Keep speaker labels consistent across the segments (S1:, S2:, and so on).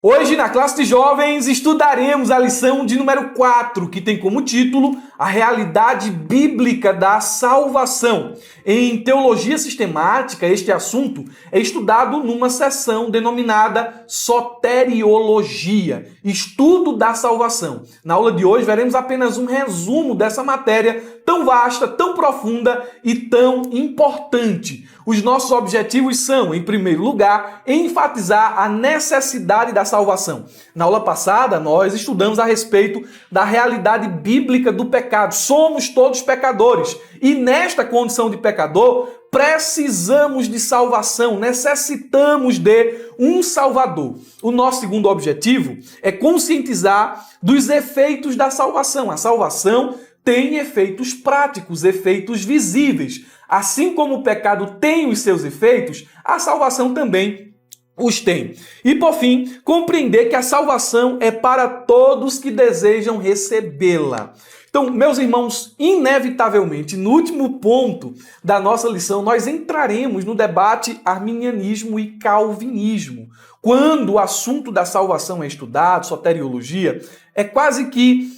S1: Hoje, na classe de jovens, estudaremos a lição de número 4, que tem como título A Realidade Bíblica da Salvação. Em teologia sistemática, este assunto é estudado numa seção denominada soteriologia, estudo da salvação. Na aula de hoje, veremos apenas um resumo dessa matéria tão vasta, tão profunda e tão importante. Os nossos objetivos são, em primeiro lugar, enfatizar a necessidade da salvação. Na aula passada, nós estudamos a respeito da realidade bíblica do pecado. Somos todos pecadores e nesta condição de pecador, precisamos de salvação, necessitamos de um Salvador. O nosso segundo objetivo é conscientizar dos efeitos da salvação. A salvação tem efeitos práticos, efeitos visíveis. Assim como o pecado tem os seus efeitos, a salvação também os tem. E, por fim, compreender que a salvação é para todos que desejam recebê-la. Então, meus irmãos, inevitavelmente, no último ponto da nossa lição, nós entraremos no debate arminianismo e calvinismo. Quando o assunto da salvação é estudado, soteriologia, é quase que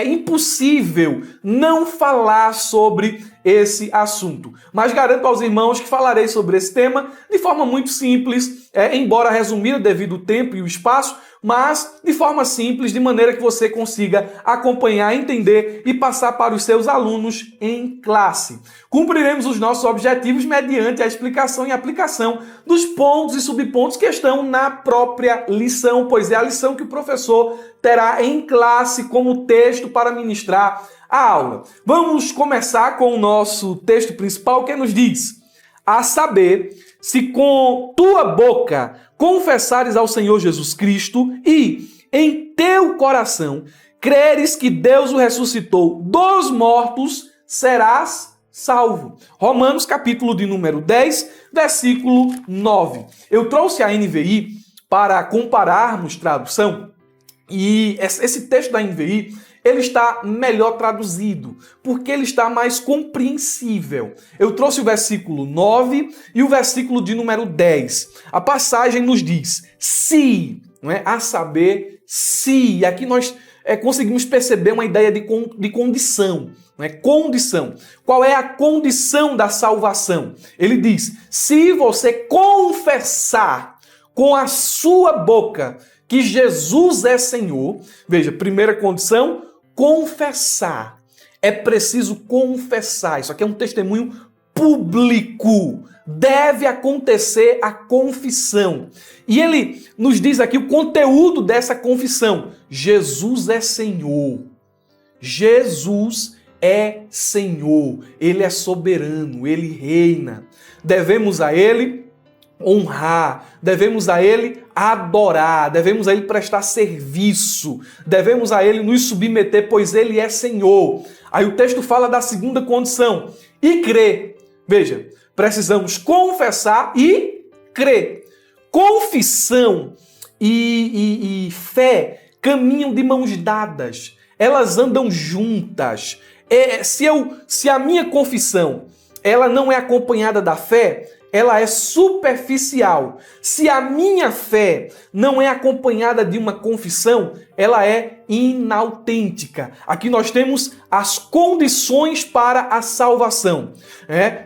S1: impossível não falar sobre esse assunto. Mas garanto aos irmãos que falarei sobre esse tema de forma muito simples, embora resumida devido ao tempo e o espaço, mas de forma simples, de maneira que você consiga acompanhar, entender e passar para os seus alunos em classe. Cumpriremos os nossos objetivos mediante a explicação e aplicação dos pontos e subpontos que estão na própria lição, pois é a lição que o professor terá em classe como texto para ministrar a aula. Vamos começar com o nosso texto principal que nos diz: a saber, se com tua boca confessares ao Senhor Jesus Cristo e em teu coração creres que Deus o ressuscitou dos mortos, serás salvo. Romanos capítulo de número 10, versículo 9. Eu trouxe a NVI para compararmos tradução e esse texto da NVI ele está melhor traduzido, porque ele está mais compreensível. Eu trouxe o versículo 9 e o versículo de número 10. A passagem nos diz, se, não é? A saber, se. E aqui nós conseguimos perceber uma ideia de condição. Não é? Condição. Qual é a condição da salvação? Ele diz, se você confessar com a sua boca que Jesus é Senhor, veja, primeira condição, confessar. É preciso confessar. Isso aqui é um testemunho público. Deve acontecer a confissão. E ele nos diz aqui o conteúdo dessa confissão. Jesus é Senhor. Jesus é Senhor. Ele é soberano. Ele reina. Devemos a Ele honrar, devemos a Ele adorar, devemos a Ele prestar serviço, devemos a Ele nos submeter, pois Ele é Senhor. Aí o texto fala da segunda condição, e crer. Veja, precisamos confessar e crer. Confissão e fé caminham de mãos dadas, elas andam juntas. Se a minha confissão ela não é acompanhada da fé, ela é superficial. Se a minha fé não é acompanhada de uma confissão, ela é inautêntica. Aqui nós temos as condições para a salvação.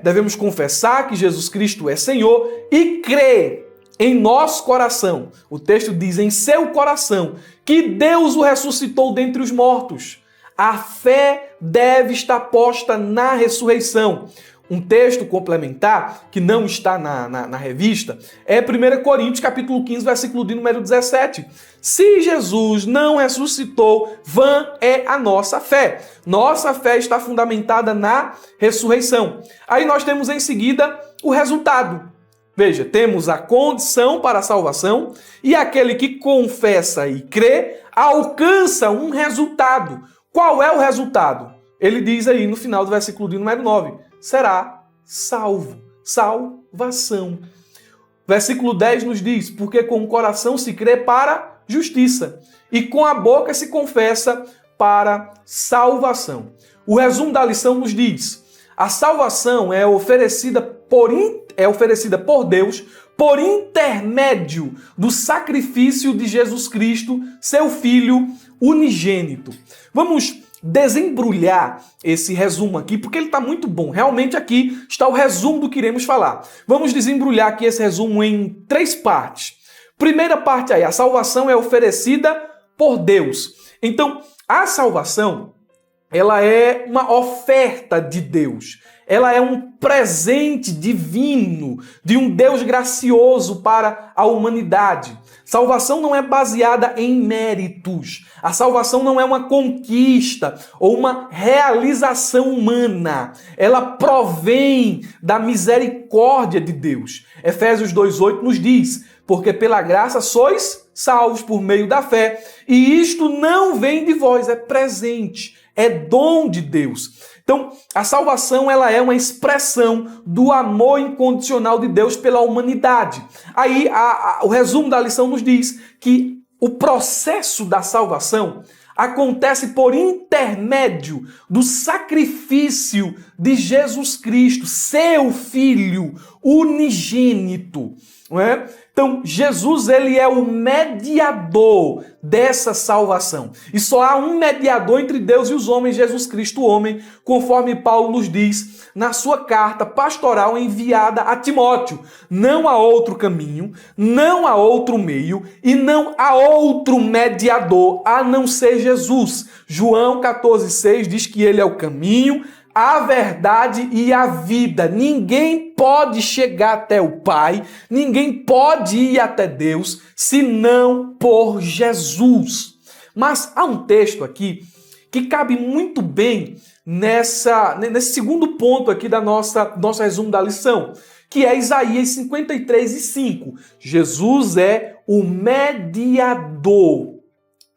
S1: Devemos confessar que Jesus Cristo é Senhor e crer em nosso coração. O texto diz, em seu coração, que Deus o ressuscitou dentre os mortos. A fé deve estar posta na ressurreição. Um texto complementar, que não está na revista, é 1 Coríntios capítulo 15, versículo de número 17. Se Jesus não ressuscitou, vã é a nossa fé. Nossa fé está fundamentada na ressurreição. Aí nós temos em seguida o resultado. Veja, temos a condição para a salvação e aquele que confessa e crê alcança um resultado. Qual é o resultado? Ele diz aí no final do versículo de número 9. Será salvo. Salvação. Versículo 10 nos diz, porque com o coração se crê para justiça e com a boca se confessa para salvação. O resumo da lição nos diz, a salvação é oferecida por Deus por intermédio do sacrifício de Jesus Cristo, seu Filho unigênito. Vamos desembrulhar esse resumo aqui, porque ele está muito bom. Realmente aqui está o resumo do que iremos falar. Vamos desembrulhar aqui esse resumo em 3 partes. Primeira parte aí, a salvação é oferecida por Deus. Então, a salvação, ela é uma oferta de Deus. Ela é um presente divino de um Deus gracioso para a humanidade. Salvação não é baseada em méritos. A salvação não é uma conquista ou uma realização humana. Ela provém da misericórdia de Deus. Efésios 2:8 nos diz: porque pela graça sois salvos por meio da fé, e isto não vem de vós, é presente, é dom de Deus. Então, a salvação, ela é uma expressão do amor incondicional de Deus pela humanidade. Aí, o resumo da lição nos diz que o processo da salvação acontece por intermédio do sacrifício de Jesus Cristo, seu Filho unigênito, não é? Então, Jesus, ele é o mediador dessa salvação. E só há um mediador entre Deus e os homens, Jesus Cristo, o homem, conforme Paulo nos diz na sua carta pastoral enviada a Timóteo. Não há outro caminho, não há outro meio e não há outro mediador a não ser Jesus. João 14,6 diz que ele é o caminho, a verdade e a vida. Ninguém pode chegar até o Pai, ninguém pode ir até Deus, senão por Jesus. Mas há um texto aqui que cabe muito bem nesse segundo ponto aqui da nosso resumo da lição, que é Isaías 53:5. Jesus é o mediador.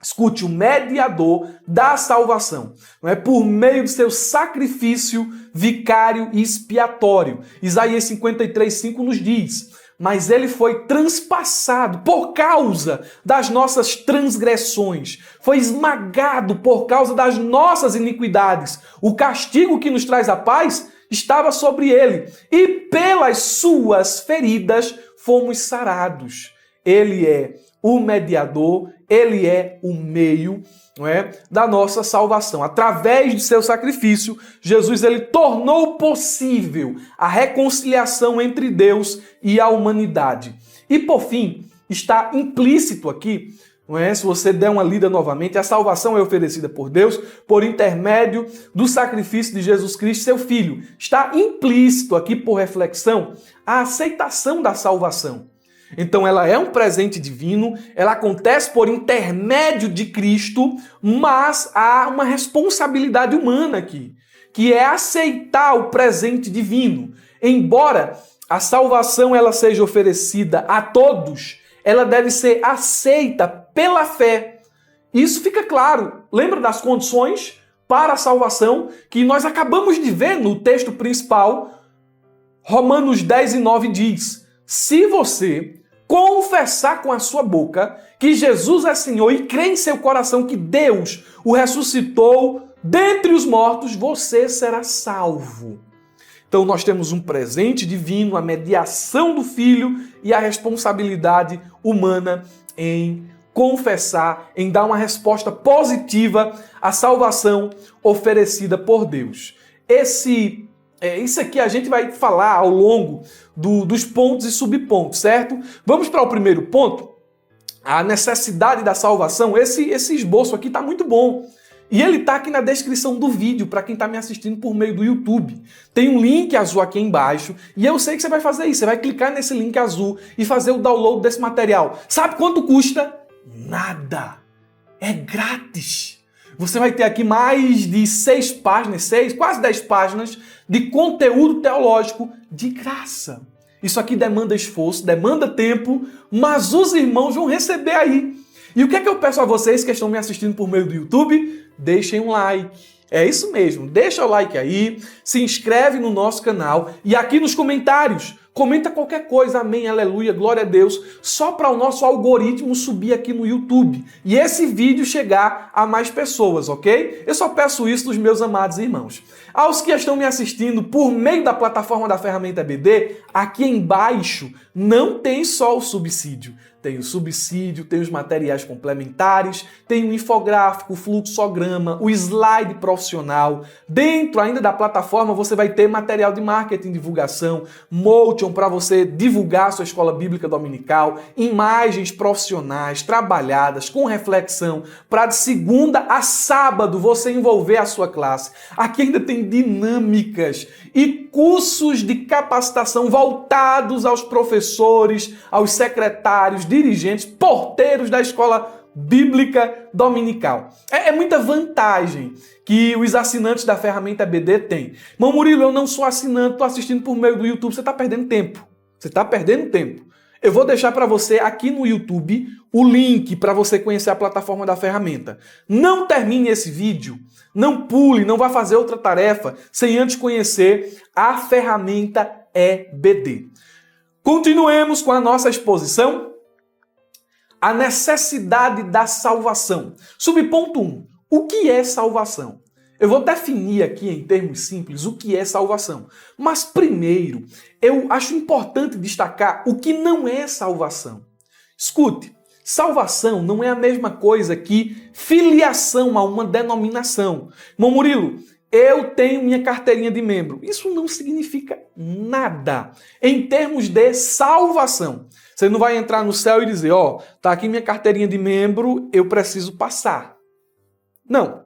S1: Escute, o mediador da salvação, não é? Por meio do seu sacrifício vicário e expiatório. Isaías 53:5 nos diz: mas ele foi transpassado por causa das nossas transgressões, foi esmagado por causa das nossas iniquidades. O castigo que nos traz a paz estava sobre ele, e pelas suas feridas fomos sarados. Ele é o mediador, ele é o meio, não é, da nossa salvação. Através do seu sacrifício, Jesus ele tornou possível a reconciliação entre Deus e a humanidade. E por fim, está implícito aqui, não é? Se você der uma lida novamente, a salvação é oferecida por Deus por intermédio do sacrifício de Jesus Cristo, seu Filho. Está implícito aqui, por reflexão, a aceitação da salvação. Então ela é um presente divino, ela acontece por intermédio de Cristo, mas há uma responsabilidade humana aqui, que é aceitar o presente divino. Embora a salvação ela seja oferecida a todos, ela deve ser aceita pela fé. Isso fica claro. Lembra das condições para a salvação que nós acabamos de ver no texto principal? Romanos 10:9 diz: se você confessar com a sua boca que Jesus é Senhor e crer em seu coração que Deus o ressuscitou dentre os mortos, você será salvo. Então nós temos um presente divino, a mediação do Filho e a responsabilidade humana em confessar, em dar uma resposta positiva à salvação oferecida por Deus. Isso aqui a gente vai falar ao longo dos pontos e subpontos, certo? Vamos para o primeiro ponto, a necessidade da salvação. Esse esboço aqui está muito bom. E ele está aqui na descrição do vídeo, para quem está me assistindo por meio do YouTube. Tem um link azul aqui embaixo, e eu sei que você vai fazer isso. Você vai clicar nesse link azul e fazer o download desse material. Sabe quanto custa? Nada. É grátis. Você vai ter aqui mais de 6 páginas, quase 10 páginas de conteúdo teológico de graça. Isso aqui demanda esforço, demanda tempo, mas os irmãos vão receber aí. E o que é que eu peço a vocês que estão me assistindo por meio do YouTube? Deixem um like. É isso mesmo, deixa o like aí, se inscreve no nosso canal e aqui nos comentários Comenta qualquer coisa, amém, aleluia, glória a Deus, só para o nosso algoritmo subir aqui no YouTube e esse vídeo chegar a mais pessoas, ok? Eu só peço isso dos meus amados irmãos. Aos que estão me assistindo por meio da plataforma da Ferramenta EBD, aqui embaixo não tem só o subsídio. Tem o subsídio, tem os materiais complementares, tem o infográfico, o fluxograma, o slide profissional. Dentro ainda da plataforma você vai ter material de marketing, divulgação, Motion para você divulgar a sua escola bíblica dominical, imagens profissionais, trabalhadas, com reflexão, para de segunda a sábado você envolver a sua classe. Aqui ainda tem dinâmicas e cursos de capacitação voltados aos professores, aos secretários, dirigentes, porteiros da escola bíblica dominical. É muita vantagem que os assinantes da Ferramenta EBD têm. Irmão Murilo, eu não sou assinante, estou assistindo por meio do YouTube, você está perdendo tempo. Você está perdendo tempo. Eu vou deixar para você aqui no YouTube o link para você conhecer a plataforma da ferramenta. Não termine esse vídeo, não pule, não vá fazer outra tarefa sem antes conhecer a Ferramenta EBD. Continuemos com a nossa exposição. A necessidade da salvação. Subponto 1. O que é salvação? Eu vou definir aqui em termos simples o que é salvação. Mas primeiro, eu acho importante destacar o que não é salvação. Escute, salvação não é a mesma coisa que filiação a uma denominação. Irmão Murilo, eu tenho minha carteirinha de membro. Isso não significa nada em termos de salvação. Você não vai entrar no céu e dizer, tá aqui minha carteirinha de membro, eu preciso passar. Não.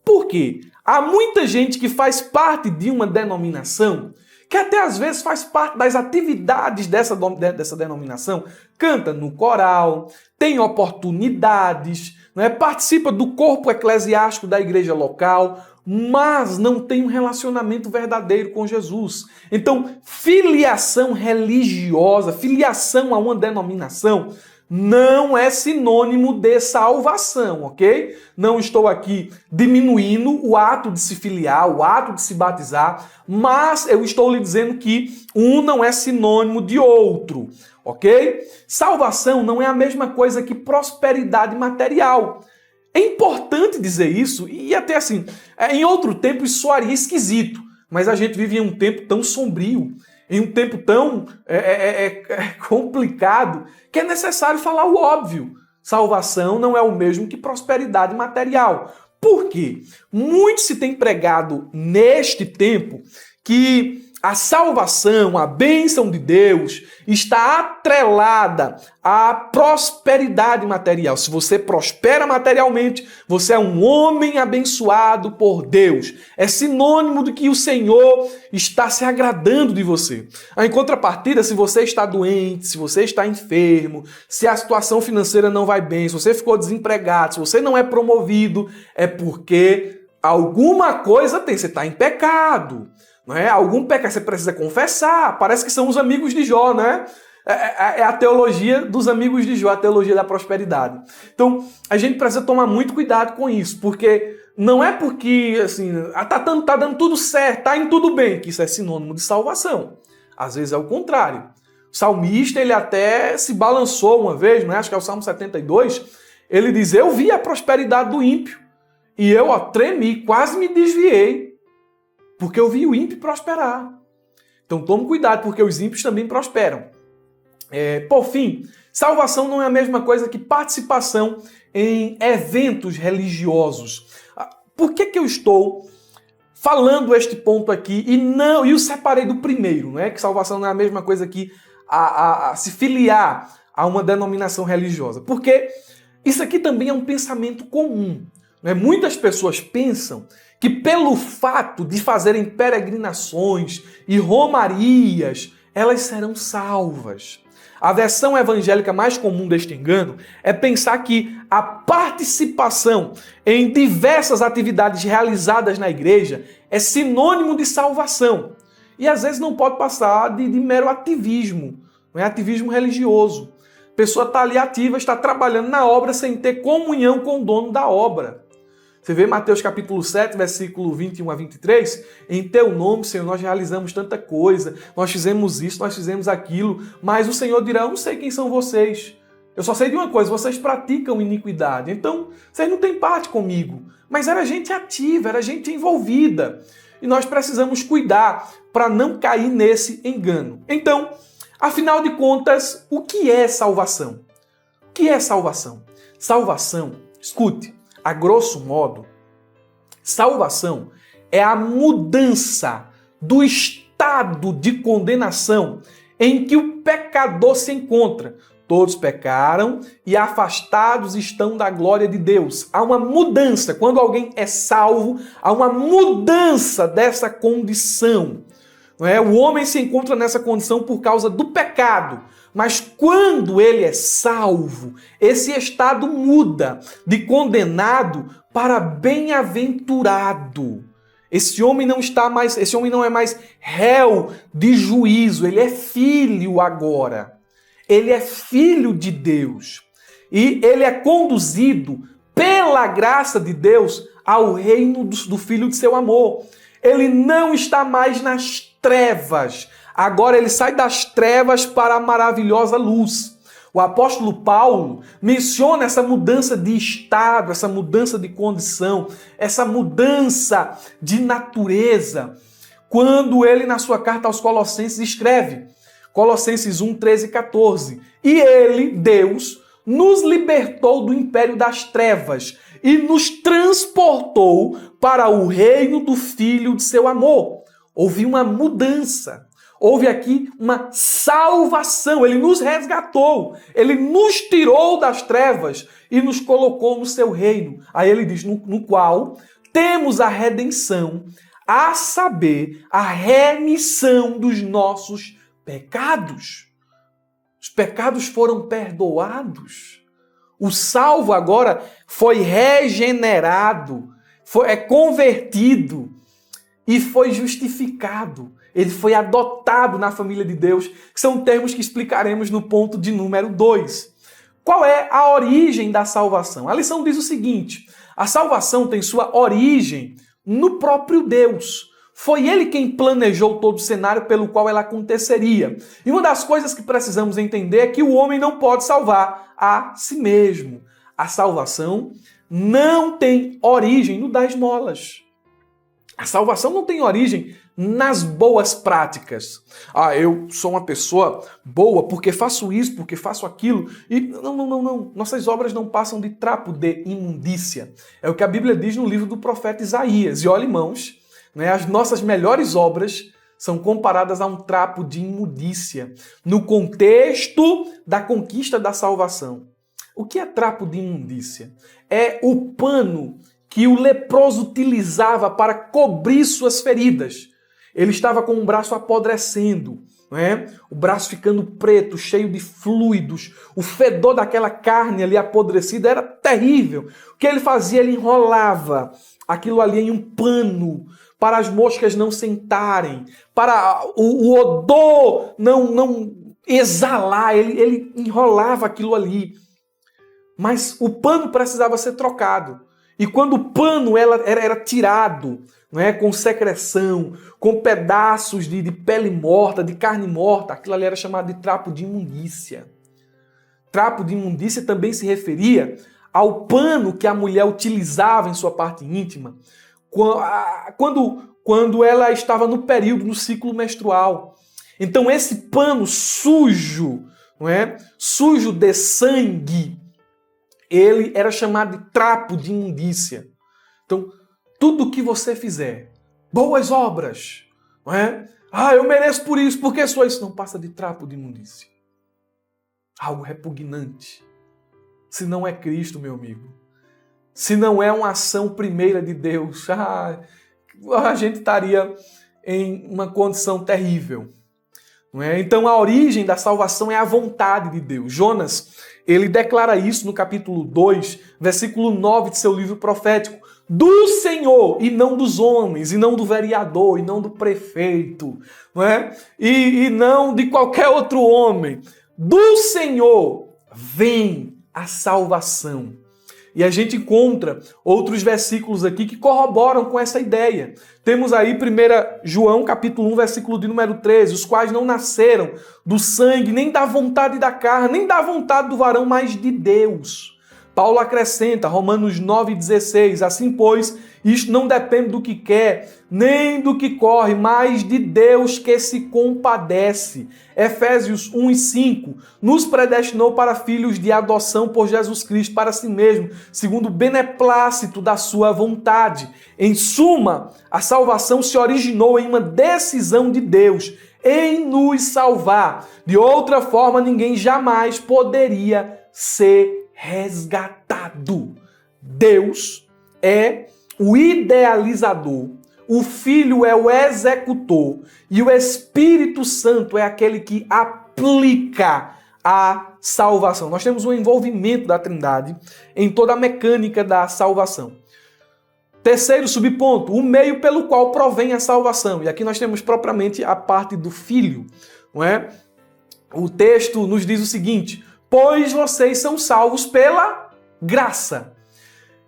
S1: Por quê? Há muita gente que faz parte de uma denominação, que até às vezes faz parte das atividades dessa denominação, canta no coral, tem oportunidades, participa do corpo eclesiástico da igreja local, mas não tem um relacionamento verdadeiro com Jesus. Então, filiação religiosa, filiação a uma denominação, não é sinônimo de salvação, ok? Não estou aqui diminuindo o ato de se filiar, o ato de se batizar, mas eu estou lhe dizendo que um não é sinônimo de outro, ok? Salvação não é a mesma coisa que prosperidade material. É importante dizer isso e até assim, em outro tempo isso soaria esquisito, mas a gente vive em um tempo tão sombrio, em um tempo tão complicado, que é necessário falar o óbvio. Salvação não é o mesmo que prosperidade material. Por quê? Muito se tem pregado neste tempo que a salvação, a bênção de Deus, está atrelada à prosperidade material. Se você prospera materialmente, você é um homem abençoado por Deus. É sinônimo de que o Senhor está se agradando de você. Em contrapartida, se você está doente, se você está enfermo, se a situação financeira não vai bem, se você ficou desempregado, se você não é promovido, é porque alguma coisa tem, você está em pecado. Não é? Algum pecado você precisa confessar. Parece que são os amigos de Jó, né? É a teologia dos amigos de Jó, a teologia da prosperidade. Então, a gente precisa tomar muito cuidado com isso, porque não é porque assim, tá dando tudo certo, tá indo tudo bem, que isso é sinônimo de salvação. Às vezes é o contrário. O salmista, ele até se balançou uma vez, não é? Acho que é o Salmo 72, ele diz, eu vi a prosperidade do ímpio, e eu tremi, quase me desviei, porque eu vi o ímpio prosperar. Então tome cuidado, porque os ímpios também prosperam. Por fim, salvação não é a mesma coisa que participação em eventos religiosos. Por que eu estou falando este ponto aqui e o separei do primeiro, não é? Que salvação não é a mesma coisa que a se filiar a uma denominação religiosa. Porque isso aqui também é um pensamento comum. Não é? Muitas pessoas pensam que pelo fato de fazerem peregrinações e romarias, elas serão salvas. A versão evangélica mais comum deste engano é pensar que a participação em diversas atividades realizadas na igreja é sinônimo de salvação. E às vezes não pode passar de mero ativismo, não é? Ativismo religioso. A pessoa está ali ativa, está trabalhando na obra sem ter comunhão com o dono da obra. Você vê Mateus capítulo 7, versículo 21 a 23, em teu nome, Senhor, nós realizamos tanta coisa, nós fizemos isso, nós fizemos aquilo, mas o Senhor dirá, eu não sei quem são vocês. Eu só sei de uma coisa, vocês praticam iniquidade, então vocês não têm parte comigo. Mas era gente ativa, era gente envolvida. E nós precisamos cuidar para não cair nesse engano. Então, afinal de contas, o que é salvação? O que é salvação? Salvação, escute, a grosso modo, salvação é a mudança do estado de condenação em que o pecador se encontra. Todos pecaram e afastados estão da glória de Deus. Há uma mudança. Quando alguém é salvo, há uma mudança dessa condição. Não é? O homem se encontra nessa condição por causa do pecado. Mas quando ele é salvo, esse estado muda de condenado para bem-aventurado. Esse homem não é mais réu de juízo, ele é filho agora. Ele é filho de Deus e ele é conduzido pela graça de Deus ao reino do Filho de seu amor. Ele não está mais nas trevas. Agora ele sai das trevas para a maravilhosa luz. O apóstolo Paulo menciona essa mudança de estado, essa mudança de condição, essa mudança de natureza, quando ele, na sua carta aos Colossenses, escreve Colossenses 1, 13 e 14. E ele, Deus, nos libertou do império das trevas e nos transportou para o reino do Filho de seu amor. Houve uma mudança. Houve aqui uma salvação. Ele nos resgatou. Ele nos tirou das trevas e nos colocou no seu reino. Aí ele diz, no qual temos a redenção, a saber, a remissão dos nossos pecados. Os pecados foram perdoados. O salvo agora foi regenerado, é convertido e foi justificado. Ele foi adotado na família de Deus, que são termos que explicaremos no ponto de número 2. Qual é a origem da salvação? A lição diz o seguinte: a salvação tem sua origem no próprio Deus. Foi ele quem planejou todo o cenário pelo qual ela aconteceria. E uma das coisas que precisamos entender é que o homem não pode salvar a si mesmo. A salvação não tem origem no dar esmolas. A salvação não tem origem nas boas práticas. Eu sou uma pessoa boa porque faço isso, porque faço aquilo. E não. Nossas obras não passam de trapo de imundícia. É o que a Bíblia diz no livro do profeta Isaías. E olha, irmãos, as nossas melhores obras são comparadas a um trapo de imundícia no contexto da conquista da salvação. O que é trapo de imundícia? É o pano que o leproso utilizava para cobrir suas feridas. Ele estava com o braço apodrecendo, não é? O braço ficando preto, cheio de fluidos. O fedor daquela carne ali apodrecida era terrível. O que ele fazia? Ele enrolava aquilo ali em um pano para as moscas não sentarem, para o odor não exalar. Ele enrolava aquilo ali. Mas o pano precisava ser trocado. E quando o pano era tirado, não é, com secreção, com pedaços de pele morta, de carne morta, aquilo ali era chamado de trapo de imundícia. Trapo de imundícia também se referia ao pano que a mulher utilizava em sua parte íntima quando ela estava no período, no ciclo menstrual. Então esse pano sujo, não é, sujo de sangue, ele era chamado de trapo de imundícia. Então, tudo que você fizer, boas obras, não é? Eu mereço por isso, porque sou isso. Não passa de trapo de imundícia. Algo repugnante. Se não é Cristo, meu amigo. Se não é uma ação primeira de Deus, a gente estaria em uma condição terrível. Não é? Então, a origem da salvação é a vontade de Deus. Jonas, ele declara isso no capítulo 2, versículo 9 de seu livro profético. Do Senhor, e não dos homens, e não do vereador, e não do prefeito, não é? E não de qualquer outro homem. Do Senhor vem a salvação. E a gente encontra outros versículos aqui que corroboram com essa ideia. Temos aí 1 João capítulo 1, versículo de número 13, os quais não nasceram do sangue, nem da vontade da carne, nem da vontade do varão, mas de Deus. Paulo acrescenta, Romanos 9,16, assim pois, isto não depende do que quer, nem do que corre, mas de Deus que se compadece. Efésios 1:5, nos predestinou para filhos de adoção por Jesus Cristo para si mesmo, segundo o beneplácito da sua vontade. Em suma, a salvação se originou em uma decisão de Deus em nos salvar. De outra forma, ninguém jamais poderia ser resgatado. Deus é o idealizador, o Filho é o executor e o Espírito Santo é aquele que aplica a salvação. Nós temos um envolvimento da Trindade em toda a mecânica da salvação. Terceiro subponto, o meio pelo qual provém a salvação. E aqui nós temos propriamente a parte do Filho, não é? O texto nos diz o seguinte: pois vocês são salvos pela graça.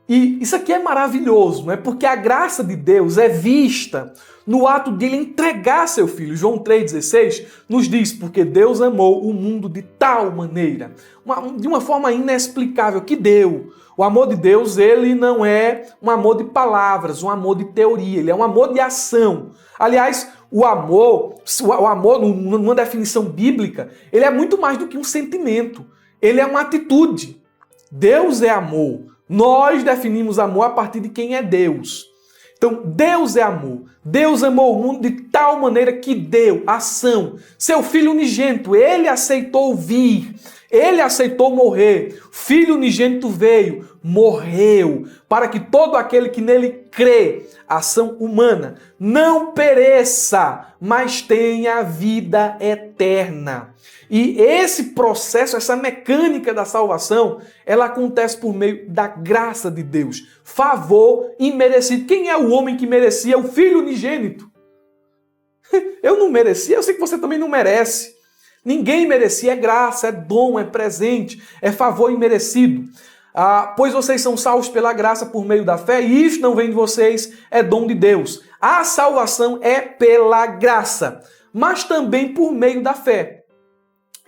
S1: E isso aqui é maravilhoso, não é? Porque a graça de Deus é vista no ato de ele entregar seu Filho. João 3,16 nos diz, porque Deus amou o mundo de tal maneira, de uma forma inexplicável, que deu. O amor de Deus, ele não é um amor de palavras, um amor de teoria, ele é um amor de ação. Aliás, o amor, numa definição bíblica, ele é muito mais do que um sentimento, ele é uma atitude. Deus é amor. Nós definimos amor a partir de quem é Deus. Então, Deus é amor. Deus amou o mundo de tal maneira que deu ação. Seu Filho unigênito, ele aceitou vir, ele aceitou morrer. Filho unigênito veio, morreu, para que todo aquele que nele crê, ação humana, não pereça, mas tenha vida eterna. E esse processo, essa mecânica da salvação, ela acontece por meio da graça de Deus. Favor imerecido. Quem é o homem que merecia? O Filho unigênito. Eu não merecia, eu sei que você também não merece. Ninguém merecia, é graça, é dom, é presente, é favor imerecido. Pois vocês são salvos pela graça por meio da fé, e isto não vem de vocês, é dom de Deus. A salvação é pela graça, mas também por meio da fé.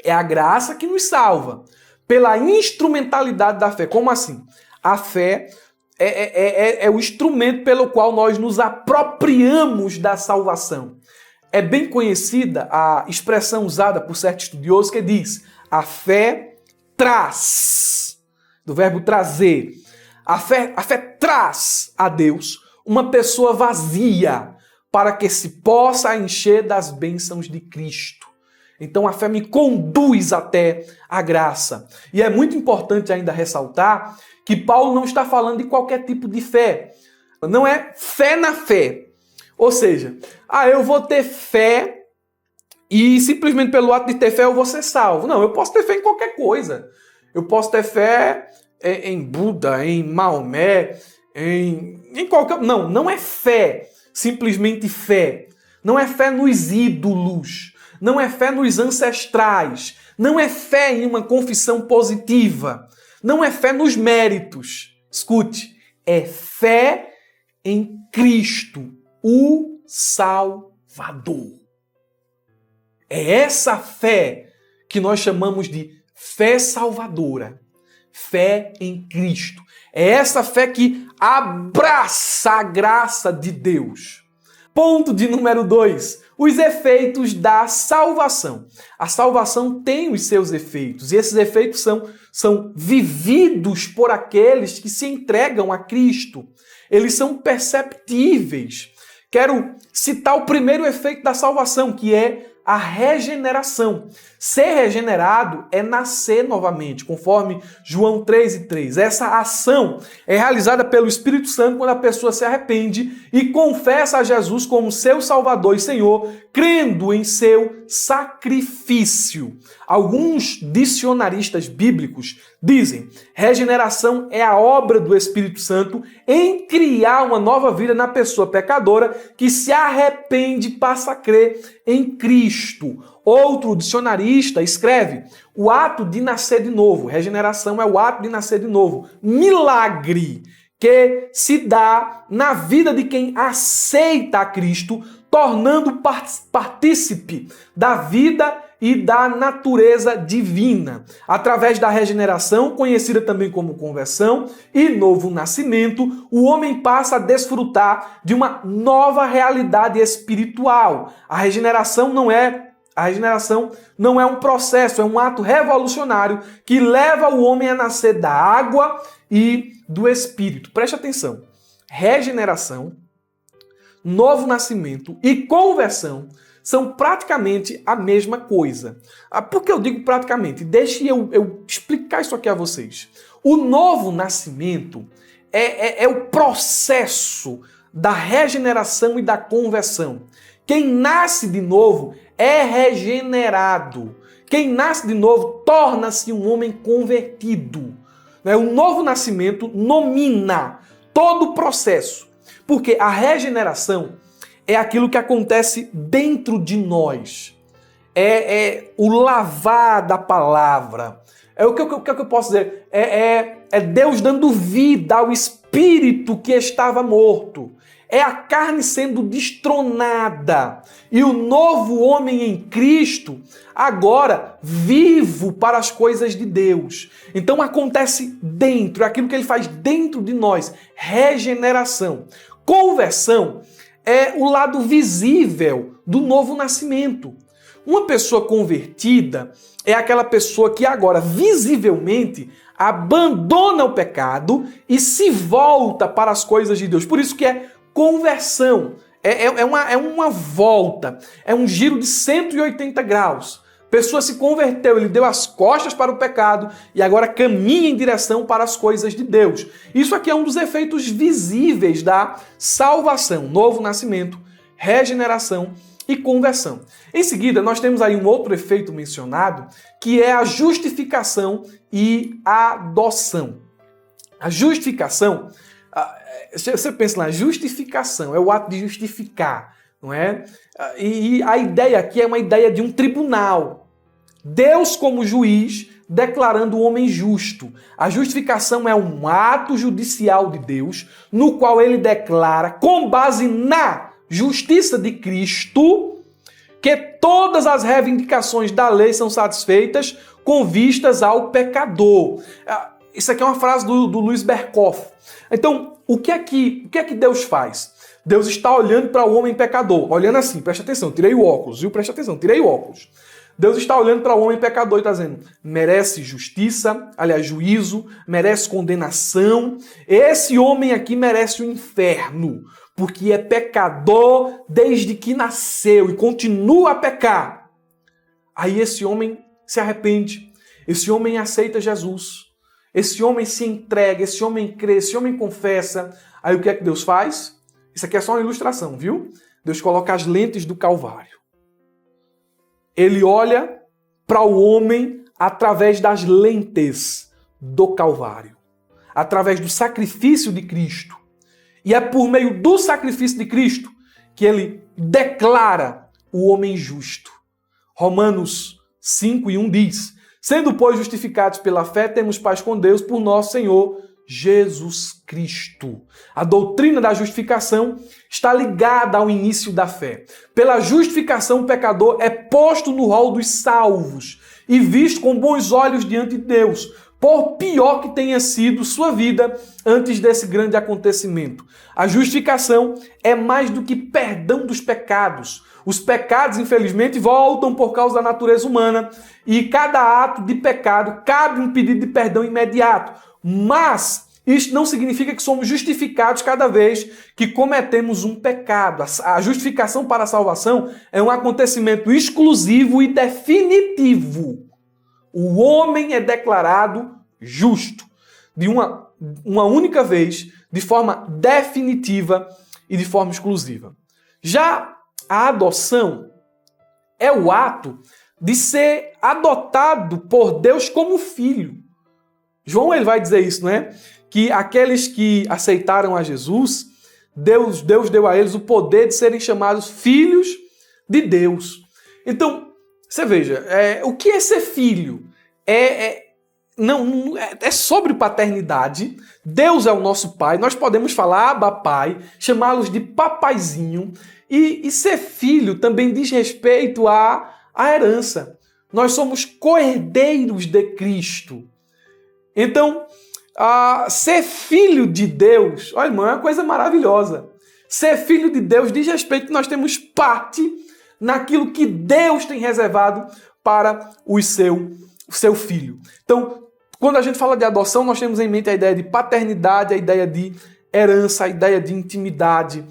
S1: É a graça que nos salva, pela instrumentalidade da fé. Como assim? A fé é o instrumento pelo qual nós nos apropriamos da salvação. É bem conhecida a expressão usada por certos estudiosos que diz: a fé traz, do verbo trazer. A fé traz a Deus uma pessoa vazia para que se possa encher das bênçãos de Cristo. Então a fé me conduz até a graça. E é muito importante ainda ressaltar que Paulo não está falando de qualquer tipo de fé. Não é fé na fé. Ou seja, eu vou ter fé e simplesmente pelo ato de ter fé eu vou ser salvo. Não, eu posso ter fé em qualquer coisa. Eu posso ter fé em Buda, em Maomé, em qualquer... Não é fé, simplesmente fé. Não é fé nos ídolos. Não é fé nos ancestrais. Não é fé em uma confissão positiva. Não é fé nos méritos. Escute, é fé em Cristo, o Salvador. É essa fé que nós chamamos de fé salvadora. Fé em Cristo. É essa fé que abraça a graça de Deus. Ponto de número 2. Os efeitos da salvação. A salvação tem os seus efeitos, e esses efeitos são vividos por aqueles que se entregam a Cristo. Eles são perceptíveis. Quero citar o primeiro efeito da salvação, que é a regeneração. Ser regenerado é nascer novamente, conforme João 3,3. Essa ação é realizada pelo Espírito Santo quando a pessoa se arrepende e confessa a Jesus como seu Salvador e Senhor, crendo em seu sacrifício. Alguns dicionaristas bíblicos dizem: regeneração é a obra do Espírito Santo em criar uma nova vida na pessoa pecadora que se arrepende e passa a crer em Cristo. Outro dicionarista escreve: o ato de nascer de novo. Regeneração é o ato de nascer de novo. Milagre que se dá na vida de quem aceita a Cristo, tornando partícipe da vida e da natureza divina. Através da regeneração, conhecida também como conversão e novo nascimento, o homem passa a desfrutar de uma nova realidade espiritual. A regeneração não é um processo, é um ato revolucionário que leva o homem a nascer da água e do Espírito. Preste atenção. Regeneração, novo nascimento e conversão são praticamente a mesma coisa. Por que eu digo praticamente? Deixe eu explicar isso aqui a vocês. O novo nascimento é o processo da regeneração e da conversão. Quem nasce de novo é regenerado. Quem nasce de novo torna-se um homem convertido. O novo nascimento nomina todo o processo, porque a regeneração é aquilo que acontece dentro de nós. É o lavar da palavra. O que eu posso dizer? É Deus dando vida ao espírito que estava morto. É a carne sendo destronada. E o novo homem em Cristo, agora vivo para as coisas de Deus. Então acontece dentro, é aquilo que ele faz dentro de nós. Regeneração. Conversão é o lado visível do novo nascimento. Uma pessoa convertida é aquela pessoa que agora visivelmente abandona o pecado e se volta para as coisas de Deus. Por isso que é conversão. É uma volta, é um giro de 180 graus. A pessoa se converteu, ele deu as costas para o pecado e agora caminha em direção para as coisas de Deus. Isso aqui é um dos efeitos visíveis da salvação, novo nascimento, regeneração e conversão. Em seguida, nós temos aí um outro efeito mencionado, que é a justificação e a adoção. A justificação, você pensa lá, justificação é o ato de justificar, não é? E a ideia aqui é uma ideia de um tribunal. Deus como juiz declarando o homem justo. A justificação é um ato judicial de Deus, no qual ele declara, com base na justiça de Cristo, que todas as reivindicações da lei são satisfeitas com vistas ao pecador. Isso aqui é uma frase do Luiz Berkoff. Então, o que é que Deus faz? Deus está olhando para o homem pecador, olhando assim, preste atenção, tirei o óculos, viu? Preste atenção, tirei o óculos. Deus está olhando para o homem pecador e está dizendo, merece justiça, aliás, juízo, merece condenação. Esse homem aqui merece o inferno, porque é pecador desde que nasceu e continua a pecar. Aí esse homem se arrepende, esse homem aceita Jesus, esse homem se entrega, esse homem crê, esse homem confessa. Aí o que é que Deus faz? Isso aqui é só uma ilustração, viu? Deus coloca as lentes do Calvário. Ele olha para o homem através das lentes do Calvário, através do sacrifício de Cristo. E é por meio do sacrifício de Cristo que ele declara o homem justo. Romanos 5:1 diz, sendo, pois, justificados pela fé, temos paz com Deus por nosso Senhor Jesus Cristo. A doutrina da justificação está ligada ao início da fé. Pela justificação, o pecador é posto no rol dos salvos e visto com bons olhos diante de Deus, por pior que tenha sido sua vida antes desse grande acontecimento. A justificação é mais do que perdão dos pecados. Os pecados, infelizmente, voltam por causa da natureza humana e cada ato de pecado cabe um pedido de perdão imediato. Mas isso não significa que somos justificados cada vez que cometemos um pecado. A justificação para a salvação é um acontecimento exclusivo e definitivo. O homem é declarado justo de uma única vez, de forma definitiva e de forma exclusiva. Já a adoção é o ato de ser adotado por Deus como filho. João ele vai dizer isso, não é? Que aqueles que aceitaram a Jesus, Deus deu a eles o poder de serem chamados filhos de Deus. Então, Você veja, o que é ser filho? É sobre paternidade. Deus é o nosso pai. Nós podemos falar Abba Pai, chamá-los de papaizinho. E ser filho também diz respeito à herança. Nós somos co-herdeiros de Cristo. Então, ser filho de Deus, olha, irmão, é uma coisa maravilhosa. Ser filho de Deus diz respeito que nós temos parte naquilo que Deus tem reservado para o seu filho. Então, quando a gente fala de adoção, nós temos em mente a ideia de paternidade, a ideia de herança, a ideia de intimidade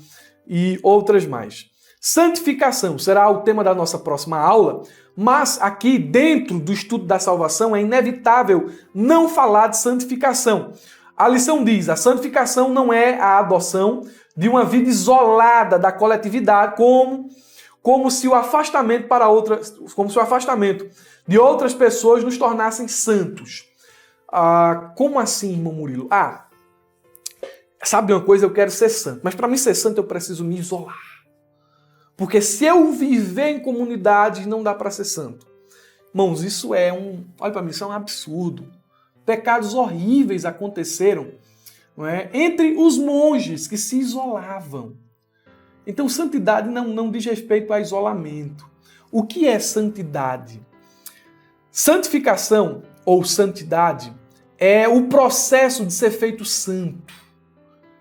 S1: e outras mais. Santificação será o tema da nossa próxima aula, mas aqui dentro do estudo da salvação é inevitável não falar de santificação. A lição diz, a santificação não é a adoção de uma vida isolada da coletividade, como se o afastamento de outras pessoas nos tornassem santos. Como assim, irmão Murilo? Sabe uma coisa? Eu quero ser santo, mas para mim ser santo eu preciso me isolar. Porque se eu viver em comunidade, não dá para ser santo. Irmãos, olha para mim, isso é um absurdo. Pecados horríveis aconteceram, não é? Entre os monges que se isolavam. Então, santidade não diz respeito a isolamento. O que é santidade? Santificação ou santidade é o processo de ser feito santo,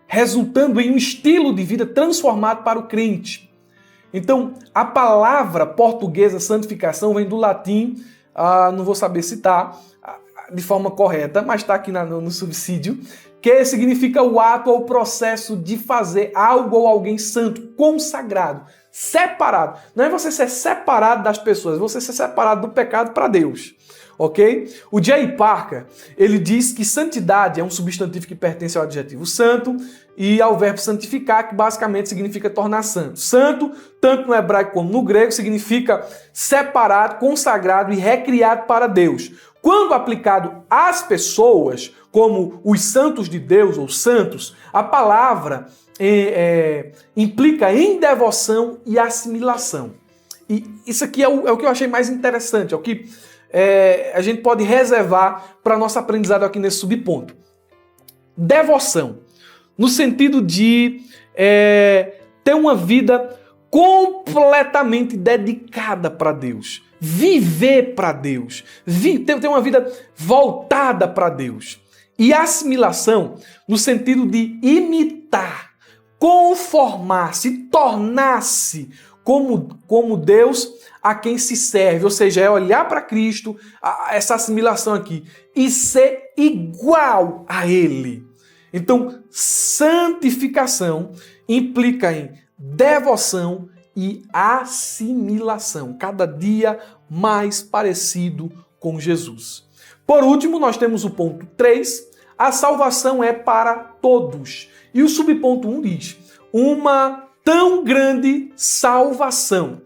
S1: resultando em um estilo de vida transformado para o crente. Então, a palavra portuguesa santificação vem do latim, não vou saber citar de forma correta, mas está aqui no subsídio, que significa o ato ou o processo de fazer algo ou alguém santo, consagrado, separado. Não é você ser separado das pessoas, é você ser separado do pecado para Deus. Ok? O J. Parker, ele diz que santidade é um substantivo que pertence ao adjetivo santo e ao verbo santificar, que basicamente significa tornar santo. Santo, tanto no hebraico como no grego, significa separado, consagrado e recriado para Deus. Quando aplicado às pessoas, como os santos de Deus ou santos, a palavra implica em devoção e assimilação. E isso aqui é o que eu achei mais interessante, é o que a gente pode reservar para nosso aprendizado aqui nesse subponto. Devoção, no sentido de ter uma vida completamente dedicada para Deus, viver para Deus, ter uma vida voltada para Deus. E assimilação, no sentido de imitar, conformar-se, tornar-se como Deus a quem se serve, ou seja, é olhar para Cristo, essa assimilação aqui, e ser igual a Ele. Então, santificação implica em devoção e assimilação, cada dia mais parecido com Jesus. Por último, nós temos o ponto 3, a salvação é para todos. E o subponto 1 diz, uma tão grande salvação.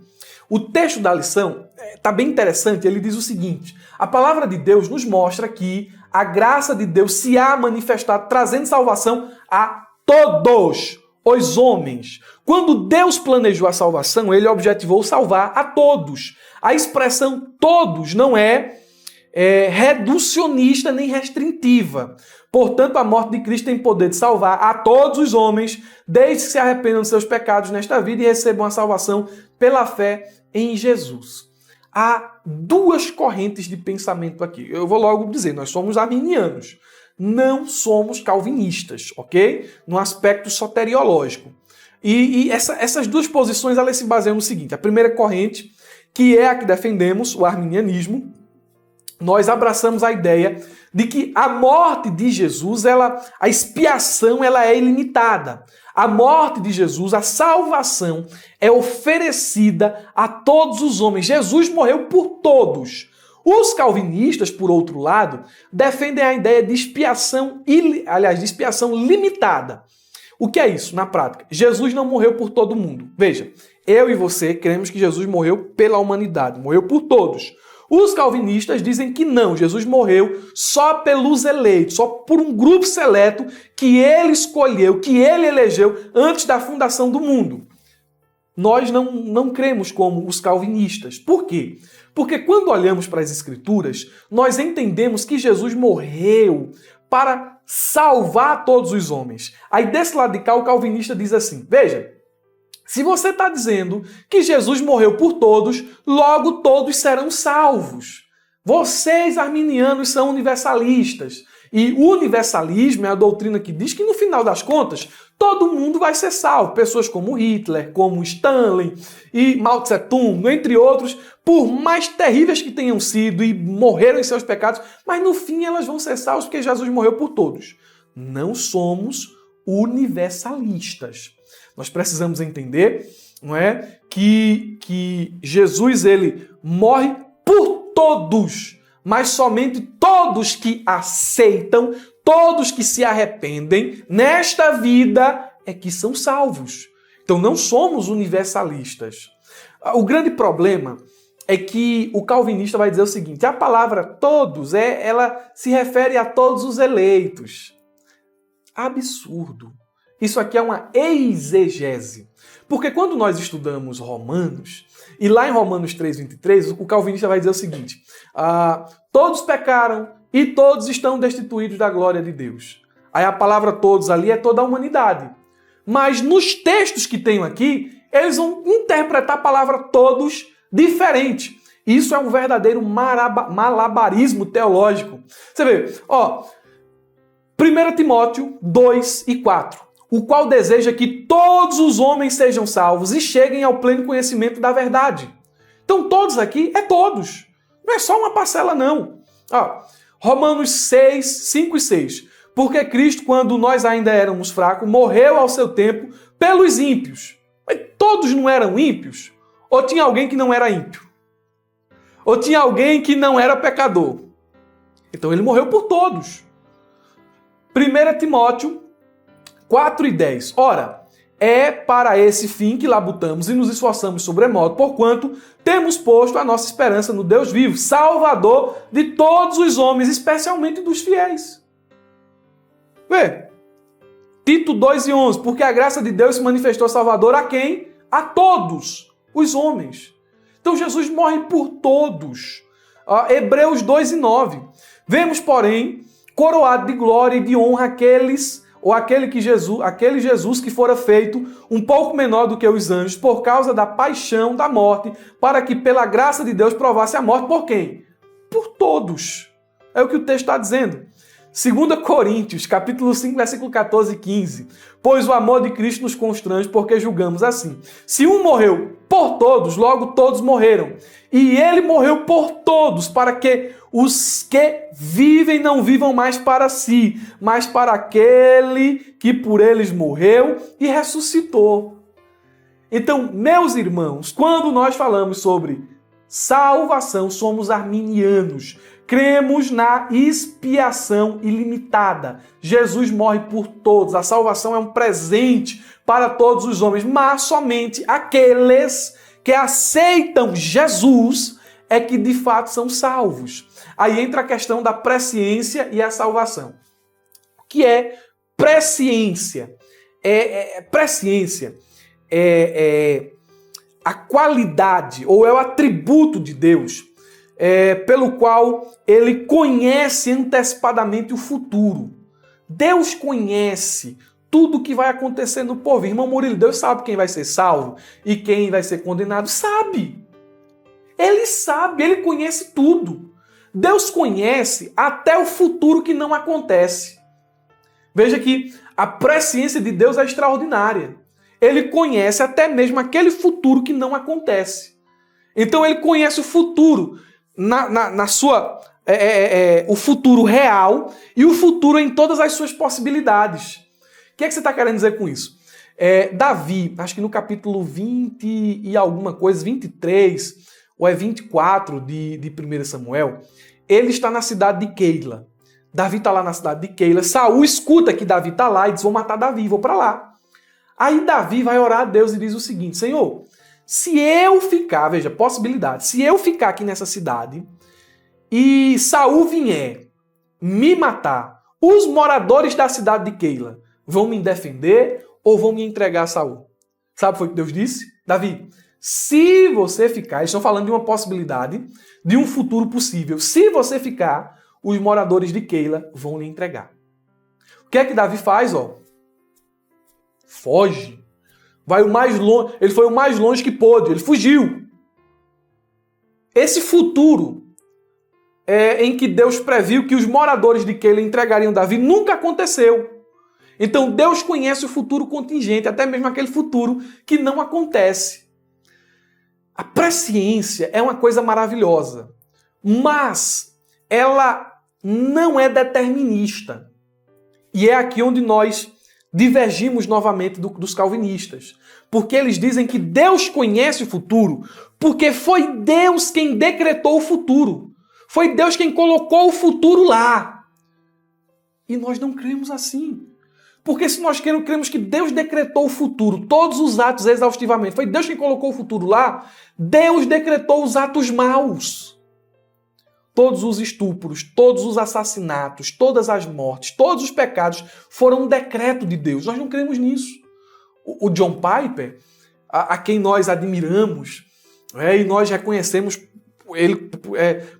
S1: O texto da lição está bem interessante, ele diz o seguinte, a palavra de Deus nos mostra que a graça de Deus se há manifestado trazendo salvação a todos os homens. Quando Deus planejou a salvação, ele objetivou salvar a todos. A expressão todos não é reducionista nem restritiva. Portanto, a morte de Cristo tem poder de salvar a todos os homens, desde que se arrependam de seus pecados nesta vida e recebam a salvação pela fé em Jesus. Há duas correntes de pensamento aqui. Eu vou logo dizer, nós somos arminianos, não somos calvinistas, ok? No aspecto soteriológico. E essas duas posições, elas se baseiam no seguinte, a primeira corrente, que é a que defendemos, o arminianismo, nós abraçamos a ideia de que a morte de Jesus, a expiação, ela é ilimitada. A morte de Jesus, a salvação, é oferecida a todos os homens. Jesus morreu por todos. Os calvinistas, por outro lado, defendem a ideia de expiação, de expiação limitada. O que é isso na prática? Jesus não morreu por todo mundo. Veja, eu e você cremos que Jesus morreu pela humanidade, morreu por todos. Os calvinistas dizem que não, Jesus morreu só pelos eleitos, só por um grupo seleto que ele escolheu, que ele elegeu antes da fundação do mundo. Nós não cremos como os calvinistas. Por quê? Porque quando olhamos para as Escrituras, nós entendemos que Jesus morreu para salvar todos os homens. Aí desse lado de cá o calvinista diz assim, veja, se você está dizendo que Jesus morreu por todos, logo todos serão salvos. Vocês, arminianos, são universalistas. E o universalismo é a doutrina que diz que, no final das contas, todo mundo vai ser salvo. Pessoas como Hitler, como Stalin e Mao Tse-tung, entre outros, por mais terríveis que tenham sido e morreram em seus pecados, mas no fim elas vão ser salvas porque Jesus morreu por todos. Não somos universalistas. Nós precisamos entender, não é, que Jesus ele morre por todos, mas somente todos que aceitam, todos que se arrependem nesta vida é que são salvos. Então não somos universalistas. O grande problema é que o calvinista vai dizer o seguinte, a palavra todos, ela se refere a todos os eleitos. Absurdo. Isso aqui é uma exegese. Porque quando nós estudamos Romanos, e lá em Romanos 3:23, o calvinista vai dizer o seguinte, todos pecaram e todos estão destituídos da glória de Deus. Aí a palavra todos ali é toda a humanidade. Mas nos textos que tenho aqui, eles vão interpretar a palavra todos diferente. Isso é um verdadeiro malabarismo teológico. Você vê, 1 Timóteo 2:4. O qual deseja que todos os homens sejam salvos e cheguem ao pleno conhecimento da verdade. Então todos aqui é todos. Não é só uma parcela, não. Romanos 5 e 6. Porque Cristo, quando nós ainda éramos fracos, morreu ao seu tempo pelos ímpios. Mas todos não eram ímpios? Ou tinha alguém que não era ímpio? Ou tinha alguém que não era pecador? Então ele morreu por todos. 1 Timóteo 4:10. Ora, é para esse fim que labutamos e nos esforçamos sobremodo, porquanto temos posto a nossa esperança no Deus vivo, Salvador de todos os homens, especialmente dos fiéis. Vê, Tito 2:11, porque a graça de Deus se manifestou Salvador a quem? A todos os homens. Então Jesus morre por todos. Hebreus 2:9. Vemos, porém, coroado de glória e de honra aquele Jesus que fora feito um pouco menor do que os anjos por causa da paixão, da morte, para que pela graça de Deus provasse a morte por quem? Por todos. É o que o texto está dizendo. 2 Coríntios, capítulo 5, versículo 14 e 15. Pois o amor de Cristo nos constrange, porque julgamos assim. Se um morreu por todos, logo todos morreram. E ele morreu por todos, para que os que vivem não vivam mais para si, mas para aquele que por eles morreu e ressuscitou. Então, meus irmãos, quando nós falamos sobre salvação, somos arminianos. Cremos na expiação ilimitada. Jesus morre por todos. A salvação é um presente para todos os homens, mas somente aqueles que aceitam Jesus é que de fato são salvos. Aí entra a questão da presciência e a salvação. O que é presciência? Presciência é a qualidade ou é o atributo de Deus pelo qual ele conhece antecipadamente o futuro. Deus conhece tudo o que vai acontecer no porvir. Irmão Murilo, Deus sabe quem vai ser salvo e quem vai ser condenado? Sabe. Ele sabe, ele conhece tudo. Deus conhece até o futuro que não acontece. Veja que a presciência de Deus é extraordinária. Ele conhece até mesmo aquele futuro que não acontece. Então ele conhece o futuro o futuro real e o futuro em todas as suas possibilidades. O que é que você está querendo dizer com isso? Davi, acho que no capítulo 20 e alguma coisa, 23 ou 24 de 1 Samuel, ele está na cidade de Keila. Davi está lá na cidade de Keila. Saul escuta que Davi está lá e diz, vou matar Davi, vou para lá. Aí Davi vai orar a Deus e diz o seguinte, Senhor, se eu ficar, veja, possibilidade, se eu ficar aqui nessa cidade e Saul vier me matar, os moradores da cidade de Keila vão me defender ou vão me entregar a Saul? Sabe o que Deus disse? Davi, Se você ficar, eles estão falando de uma possibilidade, de um futuro possível. Se você ficar, os moradores de Keila vão lhe entregar. O que é que Davi faz, ó? Foge. Vai o mais longe, ele foi o mais longe que pôde, ele fugiu. Esse futuro em que Deus previu que os moradores de Keila entregariam Davi nunca aconteceu. Então Deus conhece o futuro contingente, até mesmo aquele futuro que não acontece. A presciência é uma coisa maravilhosa, mas ela não é determinista. E é aqui onde nós divergimos novamente dos calvinistas. Porque eles dizem que Deus conhece o futuro porque foi Deus quem decretou o futuro. Foi Deus quem colocou o futuro lá. E nós não cremos assim. Porque se nós cremos que Deus decretou o futuro, todos os atos exaustivamente, foi Deus quem colocou o futuro lá, Deus decretou os atos maus. Todos os estupros, todos os assassinatos, todas as mortes, todos os pecados foram um decreto de Deus. Nós não cremos nisso. O John Piper, a quem nós admiramos, e nós reconhecemos ele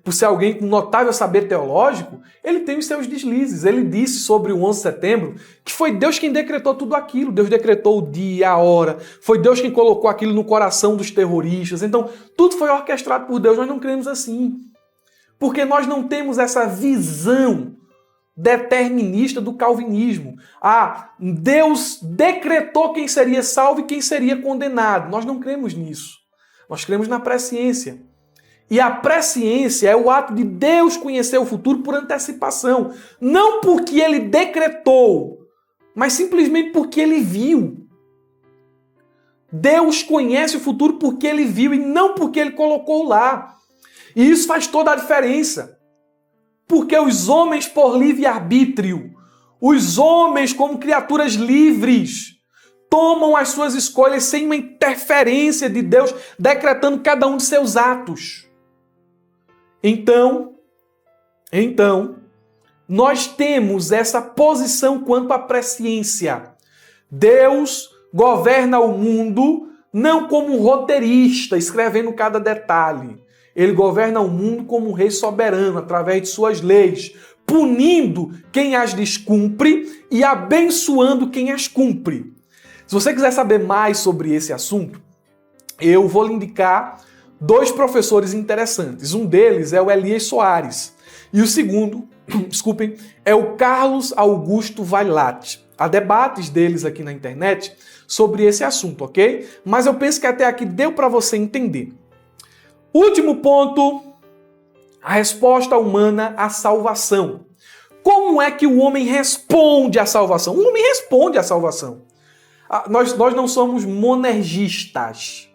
S1: por ser alguém com notável saber teológico, ele tem os seus deslizes. Ele disse sobre o 11 de setembro que foi Deus quem decretou tudo aquilo. Deus decretou o dia, a hora. Foi Deus quem colocou aquilo no coração dos terroristas. Então, tudo foi orquestrado por Deus. Nós não cremos assim. Porque nós não temos essa visão determinista do calvinismo. Deus decretou quem seria salvo e quem seria condenado. Nós não cremos nisso. Nós cremos na presciência. E a presciência é o ato de Deus conhecer o futuro por antecipação. Não porque ele decretou, mas simplesmente porque ele viu. Deus conhece o futuro porque ele viu e não porque ele colocou lá. E isso faz toda a diferença. Porque os homens, por livre-arbítrio, os homens como criaturas livres, tomam as suas escolhas sem uma interferência de Deus, decretando cada um de seus atos. Então, nós temos essa posição quanto à presciência. Deus governa o mundo não como um roteirista, escrevendo cada detalhe. Ele governa o mundo como um rei soberano, através de suas leis, punindo quem as descumpre e abençoando quem as cumpre. Se você quiser saber mais sobre esse assunto, eu vou lhe indicar 2 professores interessantes. Um deles é o Elias Soares. E o segundo, desculpem, é o Carlos Augusto Vailate. Há debates deles aqui na internet sobre esse assunto, ok? Mas eu penso que até aqui deu para você entender. Último ponto, a resposta humana à salvação. Como é que o homem responde à salvação? O homem responde à salvação. Nós não somos monergistas.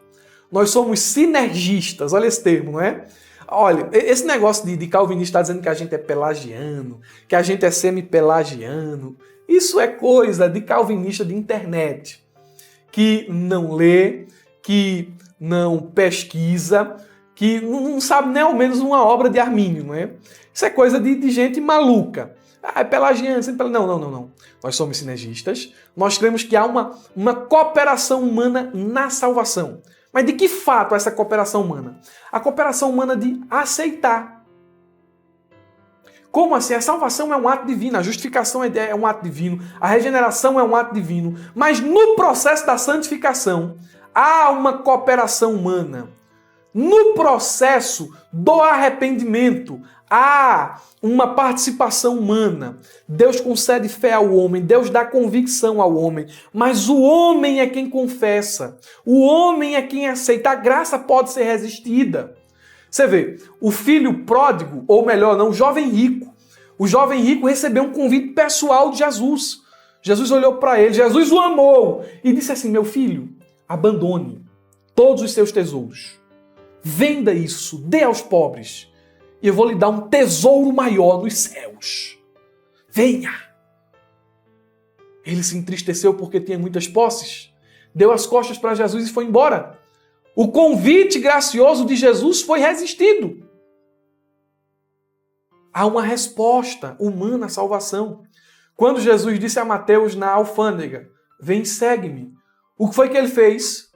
S1: Nós somos sinergistas, olha esse termo, não é? Olha, esse negócio de calvinista dizendo que a gente é pelagiano, que a gente é semi-pelagiano, isso é coisa de calvinista de internet, que não lê, que não pesquisa, que não sabe nem ao menos uma obra de Armínio, não é? Isso é coisa de gente maluca. É pelagiano, sempre... Não. Nós somos sinergistas, nós cremos que há uma cooperação humana na salvação. Mas de que fato essa cooperação humana? A cooperação humana de aceitar. Como assim? A salvação é um ato divino, a justificação é um ato divino, a regeneração é um ato divino. Mas no processo da santificação, há uma cooperação humana. No processo do arrependimento, há uma participação humana. Deus concede fé ao homem, Deus dá convicção ao homem, mas o homem é quem confessa, o homem é quem aceita. A graça pode ser resistida. Você vê, o filho pródigo, ou melhor, não, o jovem rico. O jovem rico recebeu um convite pessoal de Jesus. Jesus olhou para ele, Jesus o amou e disse assim: meu filho, abandone todos os seus tesouros. Venda isso, dê aos pobres, e eu vou lhe dar um tesouro maior nos céus. Venha! Ele se entristeceu porque tinha muitas posses, deu as costas para Jesus e foi embora. O convite gracioso de Jesus foi resistido. Há uma resposta humana à salvação. Quando Jesus disse a Mateus na alfândega: vem, segue-me, o que foi que ele fez?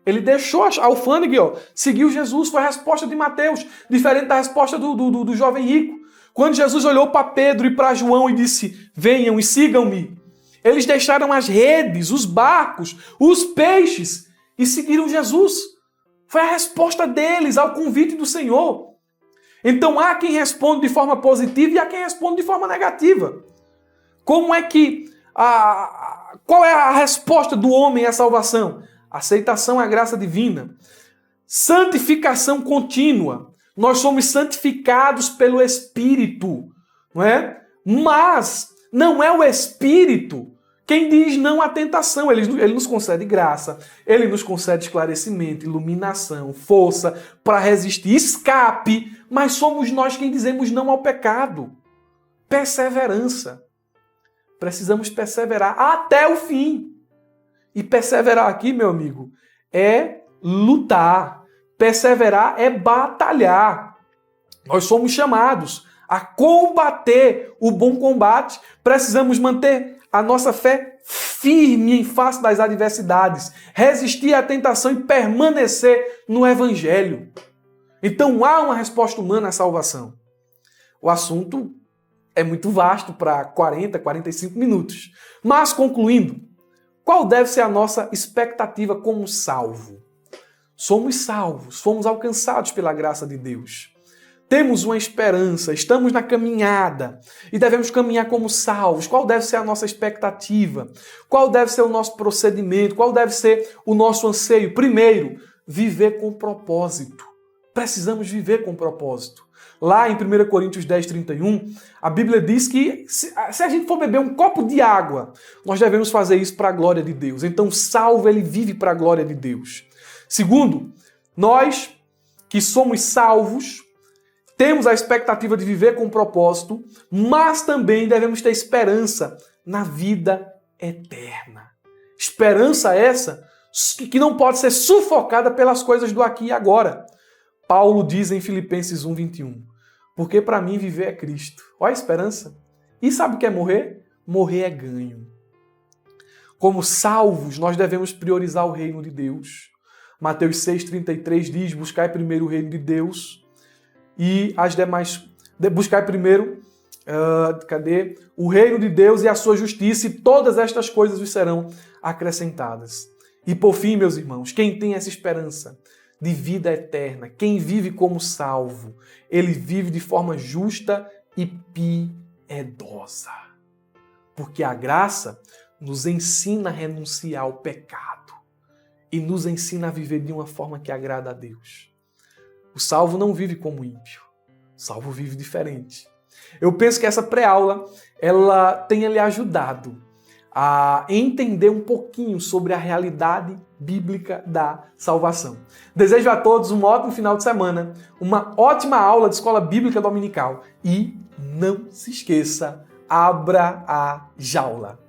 S1: Ele deixou a alfândega e seguiu Jesus. Foi a resposta de Mateus, diferente da resposta do jovem rico. Quando Jesus olhou para Pedro e para João e disse, venham e sigam-me, eles deixaram as redes, os barcos, os peixes e seguiram Jesus. Foi a resposta deles ao convite do Senhor. Então há quem responde de forma positiva e há quem responde de forma negativa. Como é que... qual é a resposta do homem à salvação? Aceitação à graça divina. Santificação contínua. Nós somos santificados pelo Espírito, não é? Mas não é o Espírito quem diz não à tentação. Ele nos concede graça, ele nos concede esclarecimento, iluminação, força para resistir, escape, mas somos nós quem dizemos não ao pecado. Perseverança. Precisamos perseverar até o fim. E perseverar aqui, meu amigo, é lutar. Perseverar é batalhar. Nós somos chamados a combater o bom combate. Precisamos manter a nossa fé firme em face das adversidades, resistir à tentação e permanecer no Evangelho. Então há uma resposta humana à salvação. O assunto é muito vasto para 40, 45 minutos. Mas concluindo, qual deve ser a nossa expectativa como salvo? Somos salvos, fomos alcançados pela graça de Deus. Temos uma esperança, estamos na caminhada e devemos caminhar como salvos. Qual deve ser a nossa expectativa? Qual deve ser o nosso procedimento? Qual deve ser o nosso anseio? Primeiro, viver com propósito. Precisamos viver com propósito. Lá em 1 Coríntios 10, 31, a Bíblia diz que se a gente for beber um copo de água, nós devemos fazer isso para a glória de Deus. Então, salvo, ele vive para a glória de Deus. Segundo, nós que somos salvos, temos a expectativa de viver com propósito, mas também devemos ter esperança na vida eterna. Esperança essa que não pode ser sufocada pelas coisas do aqui e agora. Paulo diz em Filipenses 1, 21, porque para mim viver é Cristo. Olha a esperança. E sabe o que é morrer? Morrer é ganho. Como salvos, nós devemos priorizar o reino de Deus. Mateus 6,33 diz, buscai primeiro o reino de Deus e as demais... Buscai primeiro o reino de Deus e a sua justiça e todas estas coisas vos serão acrescentadas. E por fim, meus irmãos, quem tem essa esperança de vida eterna, quem vive como salvo, ele vive de forma justa e piedosa. Porque a graça nos ensina a renunciar ao pecado e nos ensina a viver de uma forma que agrada a Deus. O salvo não vive como ímpio, o salvo vive diferente. Eu penso que essa pré-aula ela tenha lhe ajudado a entender um pouquinho sobre a realidade bíblica da salvação. Desejo a todos um ótimo final de semana, uma ótima aula de escola bíblica dominical e não se esqueça, abra a jaula.